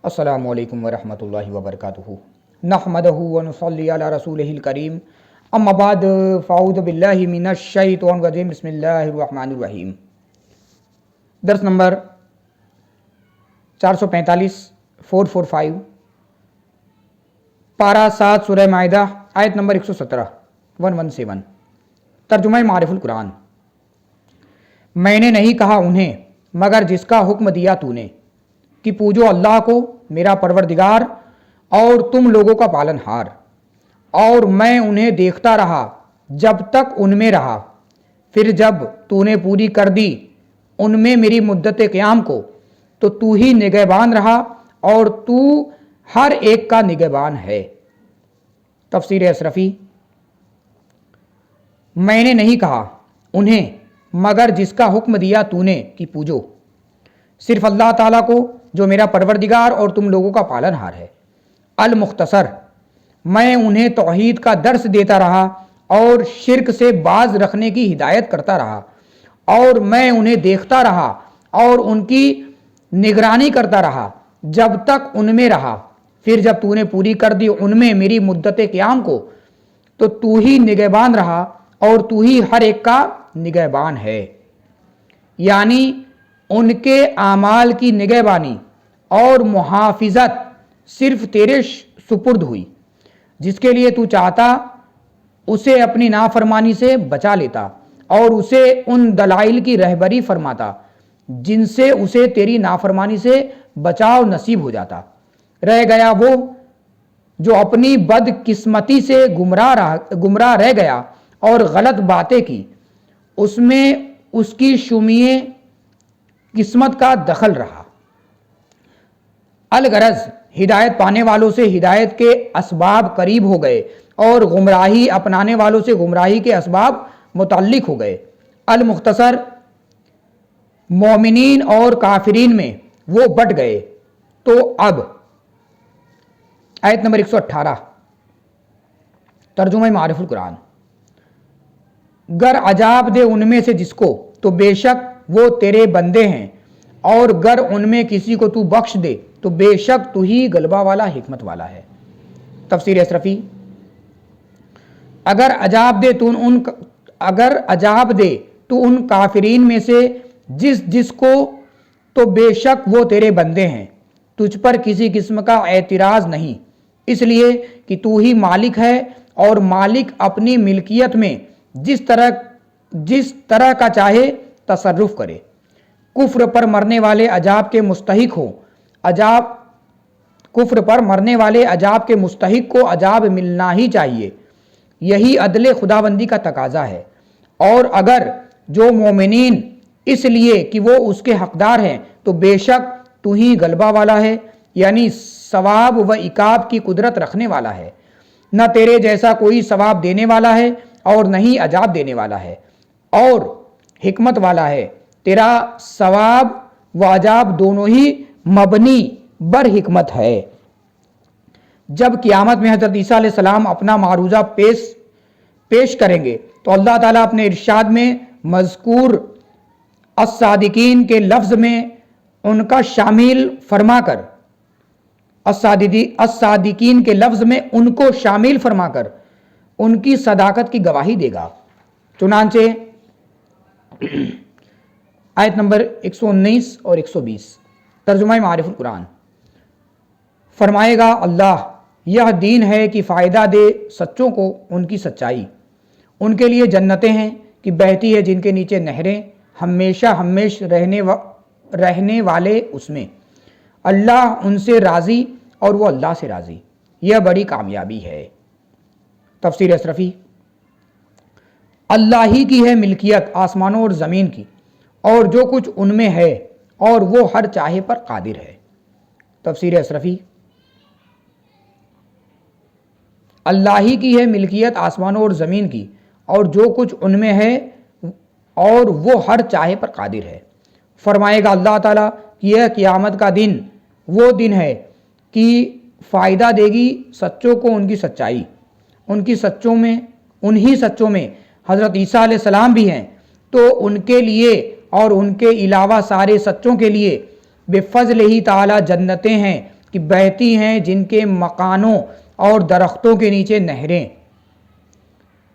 السلام علیکم ورحمۃ اللہ وبرکاتہ نحمدہ ونصلی علی رسولہ الکریم اما بعد فاعوذ باللہ من الشیطان الرجیم بسم اللہ الرحمن الرحیم۔ درس نمبر 445 445 پارہ 7 سورہ مائدہ آیت نمبر 117 117 ترجمہ معارف القرآن۔ میں نے نہیں کہا انہیں مگر جس کا حکم دیا تو نے کہ پوجو اللہ کو میرا پروردگار اور تم لوگوں کا پالن ہار، اور میں انہیں دیکھتا رہا جب تک ان میں رہا، پھر جب تو نے پوری کر دی ان میں میری مدت قیام کو تو ہی نگہبان رہا اور تو ہر ایک کا نگہبان ہے۔ تفسیر اشرفی۔ میں نے نہیں کہا انہیں مگر جس کا حکم دیا تو نے کہ پوجو صرف اللہ تعالیٰ کو جو میرا پروردگار اور تم لوگوں کا پالن ہار ہے۔ المختصر، میں انہیں توحید کا درس دیتا رہا اور شرک سے باز رکھنے کی ہدایت کرتا رہا، اور میں انہیں دیکھتا رہا اور ان کی نگرانی کرتا رہا جب تک ان میں رہا، پھر جب تو نے پوری کر دی ان میں میری مدت قیام کو تو ہی نگہبان رہا اور تو ہی ہر ایک کا نگہبان ہے۔ یعنی ان کے اعمال کی نگہبانی اور محافظت صرف تیرے سپرد ہوئی، جس کے لیے تو چاہتا اسے اپنی نافرمانی سے بچا لیتا اور اسے ان دلائل کی رہبری فرماتا جن سے اسے تیری نافرمانی سے بچاؤ نصیب ہو جاتا۔ رہ گیا وہ جو اپنی بد قسمتی سے گمراہ رہ گیا اور غلط باتیں کی، اس میں اس کی شومیے قسمت کا دخل رہا۔ الغرض، ہدایت پانے والوں سے ہدایت کے اسباب قریب ہو گئے اور گمراہی اپنانے والوں سے گمراہی کے اسباب متعلق ہو گئے۔ المختصر، مومنین اور کافرین میں وہ بٹ گئے۔ تو اب آیت نمبر 118 ترجمہ معارف القرآن۔ گر عذاب دے ان میں سے جس کو تو بے شک وہ تیرے بندے ہیں، اور گر ان میں کسی کو تو بخش دے تو بے شک تو ہی غلبہ والا حکمت والا ہے۔ تفسیر اشرفی۔ اگر عذاب دے تو ان کافرین میں سے جس کو تو بے شک وہ تیرے بندے ہیں، تجھ پر کسی قسم کا اعتراض نہیں، اس لیے کہ تو ہی مالک ہے اور مالک اپنی ملکیت میں جس طرح کا چاہے تصرف کرے۔ کفر پر مرنے والے عذاب کے مستحق کو عذاب ملنا ہی چاہیے، یہی عدل خداوندی کا تقاضا ہے۔ اور اگر جو مومنین اس لیے کہ وہ اس کے حقدار ہیں تو بے شک تو ہی غلبہ والا ہے، یعنی ثواب و عقاب کی قدرت رکھنے والا ہے۔ نہ تیرے جیسا کوئی ثواب دینے والا ہے اور نہ ہی عذاب دینے والا ہے، اور حکمت والا ہے۔ تیرا ثواب و عذاب دونوں ہی مبنی بر حکمت ہے۔ جب قیامت میں حضرت عیسیٰ علیہ السلام اپنا معروضہ پیش کریں گے تو اللہ تعالیٰ اپنے ارشاد میں مذکور الصادقین کے لفظ میں ان کا شامل فرما کر الصادقین کے لفظ میں ان کو شامل فرما کر ان کی صداقت کی گواہی دے گا۔ چنانچہ آیت نمبر 119 اور 120 ترجمہ معارف القرآن۔ فرمائے گا اللہ، یہ دین ہے کہ فائدہ دے سچوں کو ان کی سچائی، ان کے لیے جنتیں ہیں کہ بہتی ہے جن کے نیچے نہریں، ہمیش رہنے والے اس میں، اللہ ان سے راضی اور وہ اللہ سے راضی، یہ بڑی کامیابی ہے۔ تفسیر اشرفی۔ اللہ ہی کی ہے ملکیت آسمانوں اور زمین کی اور جو کچھ ان میں ہے، اور وہ ہر چاہے پر قادر ہے۔ تفسیر اشرفی۔ اللہ ہی کی ہے ملکیت آسمانوں اور زمین کی اور جو کچھ ان میں ہے، اور وہ ہر چاہے پر قادر ہے۔ فرمائے گا اللہ تعالیٰ کہ یہ قیامت کا دن وہ دن ہے کہ فائدہ دے گی سچوں کو ان کی سچائی، انہی سچوں میں حضرت عیسیٰ علیہ السلام بھی ہیں، تو ان کے لیے اور ان کے علاوہ سارے سچوں کے لیے بفضل ہی تعالی جنتیں ہیں کہ کہ بہتی ہیں جن کے مکانوں اور درختوں کے نیچے نہریں،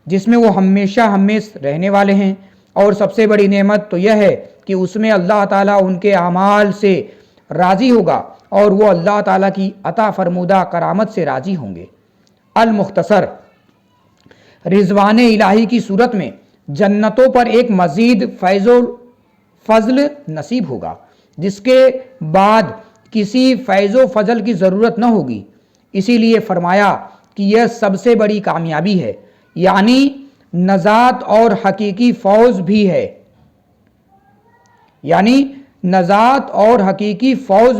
جس میں وہ ہمیشہ ہمیش رہنے والے ہیں۔ اور سب سے بڑی نعمت تو یہ ہے کہ اس میں اللہ تعالیٰ ان کے اعمال سے راضی ہوگا اور وہ اللہ تعالیٰ کی عطا فرمودہ کرامت سے راضی ہوں گے۔ المختصر، رضوان الہی کی صورت میں جنتوں پر ایک مزید فیض و فضل نصیب ہوگا، جس کے بعد کسی فیض و فضل کی ضرورت نہ ہوگی۔ اسی لیے فرمایا کہ یہ سب سے بڑی کامیابی ہے، یعنی نجات اور حقیقی فوز بھی ہے،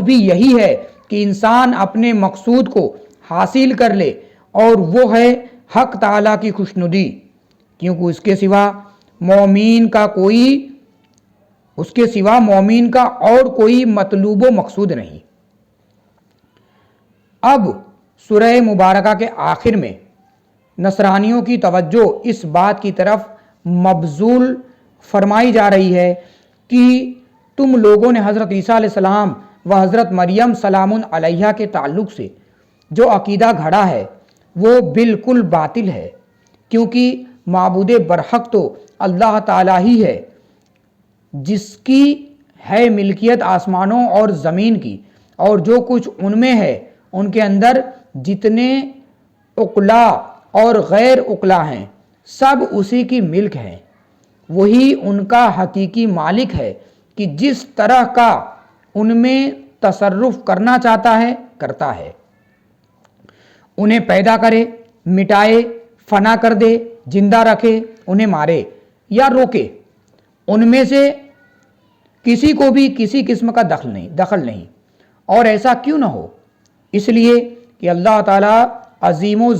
یہی ہے کہ انسان اپنے مقصود کو حاصل کر لے، اور وہ ہے حق تعالیٰ کی خوشنودی، کیونکہ اس کے سوا مومن کا اور کوئی مطلوب و مقصود نہیں۔ اب سورہ مبارکہ کے آخر میں نصرانیوں کی توجہ اس بات کی طرف مبذول فرمائی جا رہی ہے کہ تم لوگوں نے حضرت عیسیٰ علیہ السلام و حضرت مریم سلام علیہا کے تعلق سے جو عقیدہ گھڑا ہے وہ بالکل باطل ہے، کیونکہ معبود برحق تو اللہ تعالیٰ ہی ہے، جس کی ہے ملکیت آسمانوں اور زمین کی، اور جو کچھ ان میں ہے ان کے اندر جتنے عقلا اور غیر عقلا ہیں سب اسی کی ملک ہیں۔ وہی ان کا حقیقی مالک ہے کہ جس طرح کا ان میں تصرف کرنا چاہتا ہے کرتا ہے، انہیں پیدا کرے، مٹائے، فنا کر دے، زندہ رکھے، انہیں مارے یا روکے، ان میں سے کسی کو بھی کسی قسم کا دخل نہیں، اور ایسا کیوں نہ ہو؟ اس لیے کہ اللہ تعالیٰ عظیم و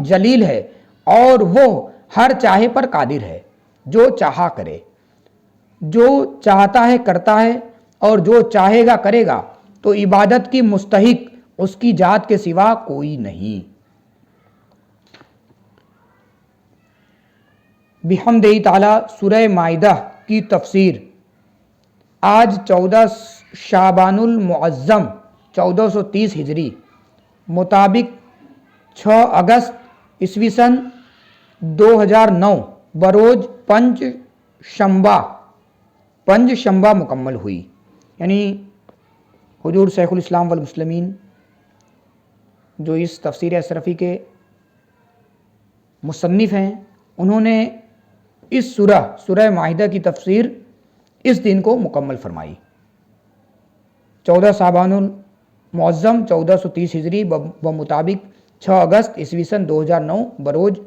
جلیل ہے اور وہ ہر چاہے پر قادر ہے، جو چاہا کرے، جو چاہتا ہے کرتا ہے، اور جو چاہے گا کرے گا، تو عبادت کی مستحق اس کی ذات کے سوا کوئی نہیں۔ بحمدہ تعالی سورہ مائدہ کی تفسیر آج 14 شعبان المعظم 1430 ہجری مطابق 6 اگست عیسوی سن 2009 بروز پنج شنبہ مکمل ہوئی۔ یعنی حضور شیخ الاسلام والمسلمین جو اس تفسیر اشرفی کے مصنف ہیں، انہوں نے اس سورہ مائدہ کی تفسیر اس دن کو مکمل فرمائی۔ 14 شعبان المعظم 1430 ہجری بمطابق 6 اگست عیسوی سن 2009 بروز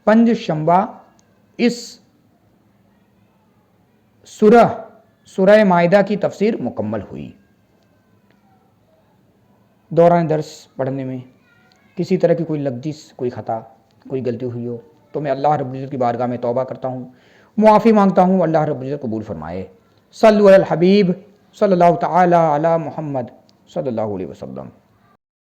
پنج شنبہ اس سورہ مائدہ کی تفسیر مکمل ہوئی۔ دوران درس پڑھنے میں کسی طرح کی کوئی لغزش، کوئی خطا، کوئی غلطی ہوئی ہو تو میں اللہ رب العزت کی بارگاہ میں توبہ کرتا ہوں، معافی مانگتا ہوں، اللہ رب العزت قبول فرمائے۔ صلو علی الحبیب صلی اللہ تعالی علی محمد صلی اللہ علیہ وسلم۔